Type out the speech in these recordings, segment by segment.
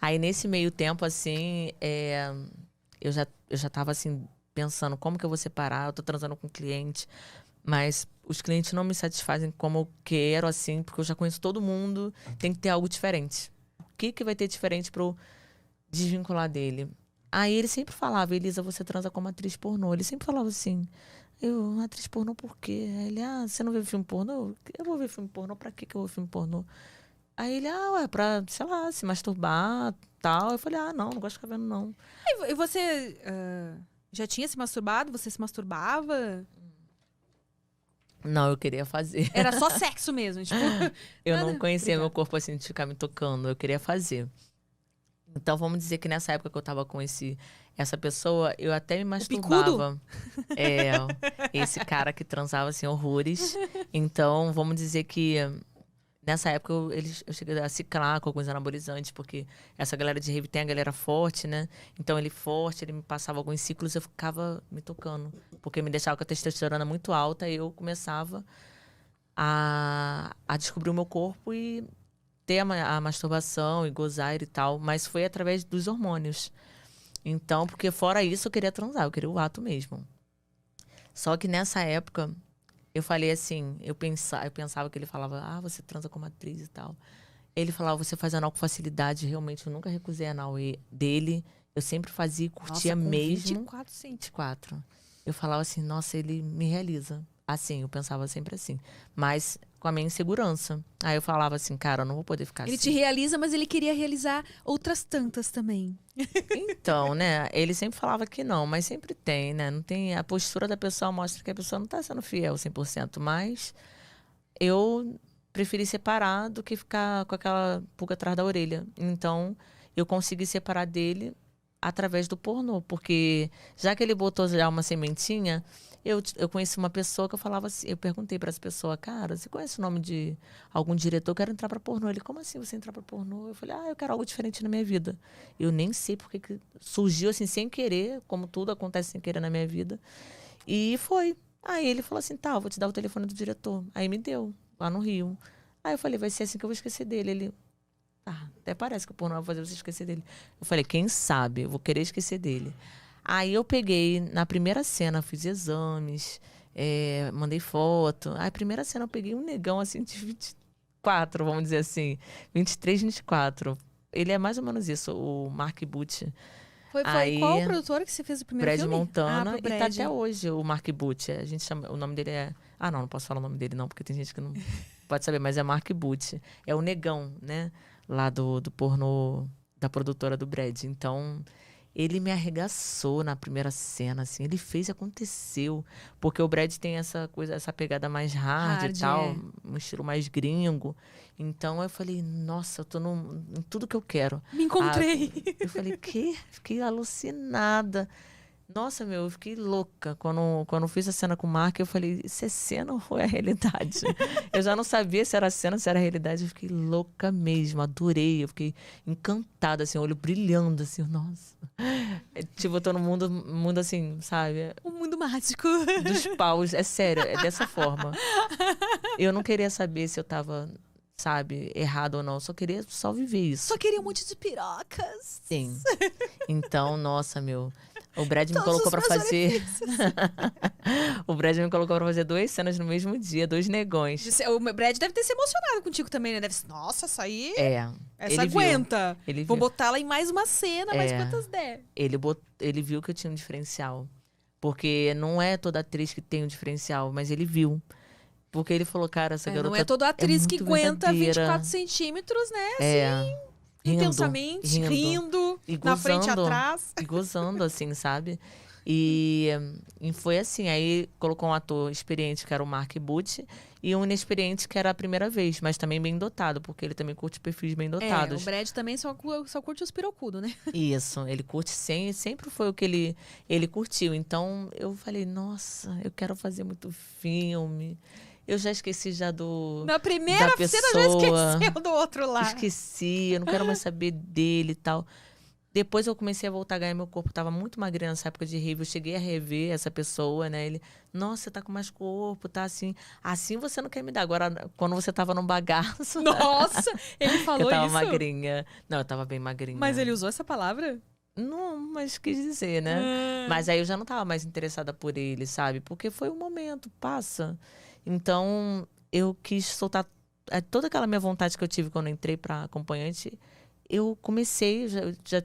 Aí, nesse meio tempo, assim, eu já tava, assim, pensando como que eu vou separar. Eu tô transando com cliente, mas os clientes não me satisfazem como eu quero, assim, porque eu já conheço todo mundo. Tem que ter algo diferente. O que que vai ter diferente pra eu desvincular dele? Aí ele sempre falava, Elisa, você transa como atriz pornô. Ele sempre falava assim, atriz pornô por quê? Aí ele, você não vê filme pornô? Eu vou ver filme pornô, pra que eu vou ver filme pornô? Aí ele, ué, pra, sei lá, se masturbar, tal. Eu falei, não gosto de ficar vendo, não. E você já tinha se masturbado? Você se masturbava? Não, eu queria fazer. Era só sexo mesmo, tipo... Eu não conhecia meu corpo assim de ficar me tocando, eu queria fazer. Então vamos dizer que nessa época que eu tava com essa pessoa, eu até me masturbava. Esse cara que transava assim horrores. Então vamos dizer que nessa época eu cheguei a ciclar com alguns anabolizantes, porque essa galera de rave tem a galera forte, né? Então ele forte, ele me passava alguns ciclos, eu ficava me tocando. Porque me deixava com a testosterona muito alta e eu começava a descobrir o meu corpo e ter a masturbação e gozar e tal. Mas foi através dos hormônios. Então, porque fora isso eu queria transar, eu queria o ato mesmo. Só que nessa época... Eu falei assim, eu pensava que ele falava, você transa como atriz e tal. Ele falava, você faz anal com facilidade. Realmente, eu nunca recusei anal dele. Eu sempre fazia e curtia mesmo. 24 sim. 24. Eu falava assim, nossa, ele me realiza. Assim, eu pensava sempre assim. Mas com a minha insegurança. Aí eu falava assim, cara, eu não vou poder ficar Ele assim. te realiza, mas ele queria realizar outras tantas também. Então, né? Ele sempre falava que não, mas sempre tem, né? Não tem, a postura da pessoa mostra que a pessoa não tá sendo fiel 100%. Mas eu preferi separar do que ficar com aquela pulga atrás da orelha. Então, eu consegui separar dele através do pornô. Porque já que ele botou já uma sementinha, eu conheci uma pessoa que eu falava assim, eu perguntei para essa pessoa, cara, você conhece o nome de algum diretor? Eu quero entrar para pornô. Ele, como assim você entrar para pornô? Eu falei, eu quero algo diferente na minha vida. Eu nem sei porque que surgiu assim, sem querer, como tudo acontece sem querer na minha vida. E foi. Aí ele falou assim, eu vou te dar o telefone do diretor. Aí me deu, lá no Rio. Aí eu falei, vai ser assim que eu vou esquecer dele. Ele, até parece que o pornô vai fazer você esquecer dele. Eu falei, quem sabe, eu vou querer esquecer dele. Aí eu peguei, na primeira cena, fiz exames, mandei foto. Aí, a primeira cena, eu peguei um negão, assim, de 24, vamos dizer assim. 23, 24. Ele é mais ou menos isso, o Mark Butch. Foi qual produtora que você fez o primeiro Brad filme? Montana. Pro Brad. E tá até hoje o Mark Butch. A gente chama, o nome dele é... não posso falar o nome dele não, porque tem gente que não pode saber, mas é Mark Butch. É o negão, né? Lá do pornô, da produtora do Brad. Então... Ele me arregaçou na primeira cena, assim. Ele fez e aconteceu. Porque o Brad tem essa coisa, essa pegada mais hard e tal. Um estilo mais gringo. Então, eu falei, nossa, eu tô em tudo que eu quero. Me encontrei. Eu falei, quê? Fiquei alucinada. Nossa, eu fiquei louca. Quando fiz a cena com o Mark, eu falei, isso é cena ou foi a realidade? Eu já não sabia se era cena ou se era realidade. Eu fiquei louca mesmo, adorei. Eu fiquei encantada, assim, olho brilhando, assim, nossa. Tipo, eu tô no mundo assim, sabe? Um mundo mágico. Dos paus, é sério, é dessa forma. Eu não queria saber se eu tava, sabe, errado ou não. Eu só queria viver isso. Só queria um monte de pirocas. Sim. Então, nossa, o Brad me colocou pra fazer... O Brad me colocou pra fazer 2 cenas no mesmo dia, 2 negões. O Brad deve ter se emocionado contigo também, né? Deve ser, nossa, essa aí... Essa ele aguenta. Viu. Vou botar ela em mais uma cena, mais quantas der. Ele viu que eu tinha um diferencial. Porque não é toda atriz que tem um diferencial, mas ele viu. Porque ele falou, cara, essa garota não é toda atriz que aguenta verdadeira. 24 centímetros, né? Assim, intensamente, rindo e na frente e atrás. E gozando, assim, sabe? E foi assim, aí colocou um ator experiente, que era o Mark Butch, e um inexperiente, que era a primeira vez, mas também bem dotado, porque ele também curte perfis bem dotados. O Brad também só curte os pirocudos, né? Isso, ele curte sempre foi o que ele curtiu. Então, eu falei, nossa, eu quero fazer muito filme. Eu já esqueci Na primeira cena já esqueceu do outro lado. Esqueci, eu não quero mais saber dele e tal. Depois eu comecei a voltar a ganhar meu corpo. Tava muito magrinha nessa época de rave. Eu cheguei a rever essa pessoa, né? Ele, nossa, você tá com mais corpo, tá assim. Assim você não quer me dar. Agora, quando você tava num bagaço, Nossa, ele que eu falou tava isso? magrinha. Não, eu tava bem Mas magrinha. ele usou essa palavra? Não, mas quis dizer, né? Ah. Mas aí eu já não tava mais interessada por ele, sabe? Porque foi um momento, passa. Então, eu quis soltar toda aquela minha vontade que eu tive quando eu entrei pra acompanhante. Eu comecei, já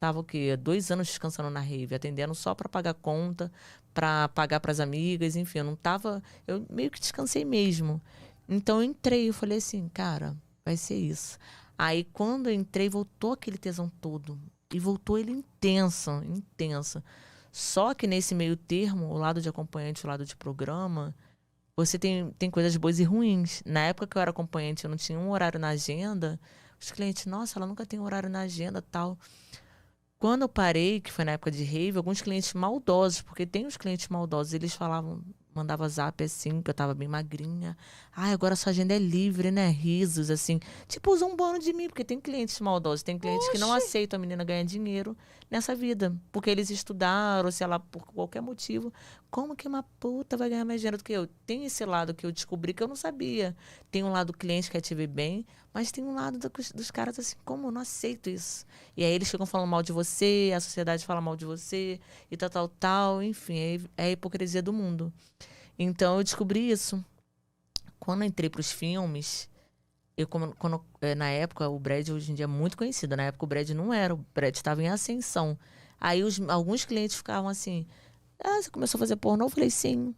tava o quê? 2 anos descansando na rave, atendendo só pra pagar conta, pra pagar pras amigas, enfim, eu não tava. Eu meio que descansei mesmo. Então eu entrei, eu falei assim, cara, vai ser isso. Aí quando eu entrei, voltou aquele tesão todo. E voltou ele intenso, intenso. Só que nesse meio termo, o lado de acompanhante e o lado de programa, você tem coisas boas e ruins. Na época que eu era acompanhante, eu não tinha um horário na agenda. Os clientes, nossa, ela nunca tem horário na agenda, tal. Quando eu parei, que foi na época de rave, alguns clientes maldosos, porque tem os clientes maldosos, eles falavam, mandava zap assim, que eu tava bem magrinha. Ai, agora sua agenda é livre, né? Risos, assim. Tipo, zombando de mim, porque tem clientes maldosos, tem clientes que não Oxi. aceitam a menina ganhar dinheiro nessa vida. Porque eles estudaram, sei lá, por qualquer motivo. Como que uma puta vai ganhar mais dinheiro do que eu? Tem esse lado que eu descobri que eu não sabia. Tem um lado do cliente que quer te ver bem, mas tem um lado dos caras assim, como eu não aceito isso. E aí eles ficam falando mal de você, a sociedade fala mal de você, e tal, tal, tal. Enfim, é a hipocrisia do mundo. Então eu descobri isso. Quando eu entrei pros filmes, na época, o Brad hoje em dia é muito conhecido. Na época o Brad não era, o Brad estava em ascensão. Aí alguns clientes ficavam assim, ah, você começou a fazer pornô? Eu falei, sim.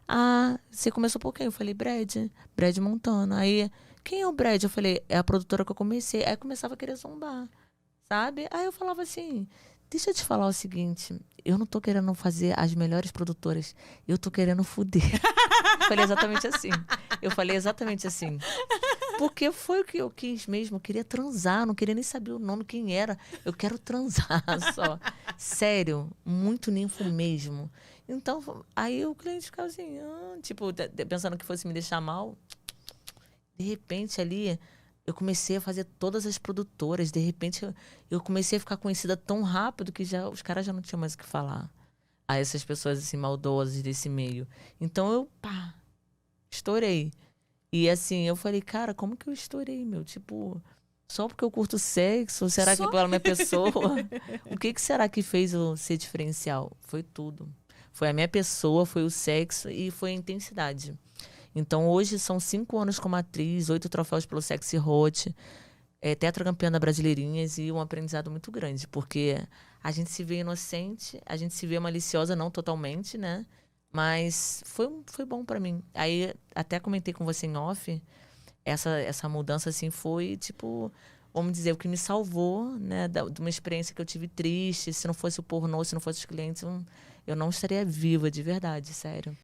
Ah, você começou por quem? Eu falei, Brad Montana. Aí, quem é o Brad? Eu falei, é a produtora que eu comecei. Aí começava a querer zombar, sabe? Aí eu falava assim, deixa eu te falar o seguinte, eu não tô querendo fazer as melhores produtoras, eu tô querendo fuder. Falei exatamente assim. Eu falei exatamente assim. Porque foi o que eu quis mesmo. Eu queria transar, não queria nem saber o nome, quem era. Eu quero transar só. Sério, muito ninfo mesmo. Então, aí o cliente ficava assim, tipo, pensando que fosse me deixar mal. De repente ali, eu comecei a fazer todas as produtoras. De repente, eu comecei a ficar conhecida tão rápido que os caras já não tinham mais o que falar. A essas pessoas assim, maldosas desse meio. Então eu, pá, estourei. E assim, eu falei, cara, como que eu estourei, meu? Tipo, só porque eu curto sexo? Será que Só? pela minha pessoa? O que que será que fez eu ser diferencial? Foi tudo. Foi a minha pessoa, foi o sexo e foi a intensidade. Então hoje são 5 anos como atriz, 8 troféus pelo Sexy Hot, tetracampeã da Brasileirinhas e um aprendizado muito grande, porque a gente se vê inocente, a gente se vê maliciosa, não totalmente, né? Mas foi bom pra mim. Aí até comentei com você em off, essa mudança assim foi tipo, vamos dizer, o que me salvou, né, de uma experiência que eu tive triste. Se não fosse o pornô, se não fosse os clientes, eu não estaria viva de verdade, sério.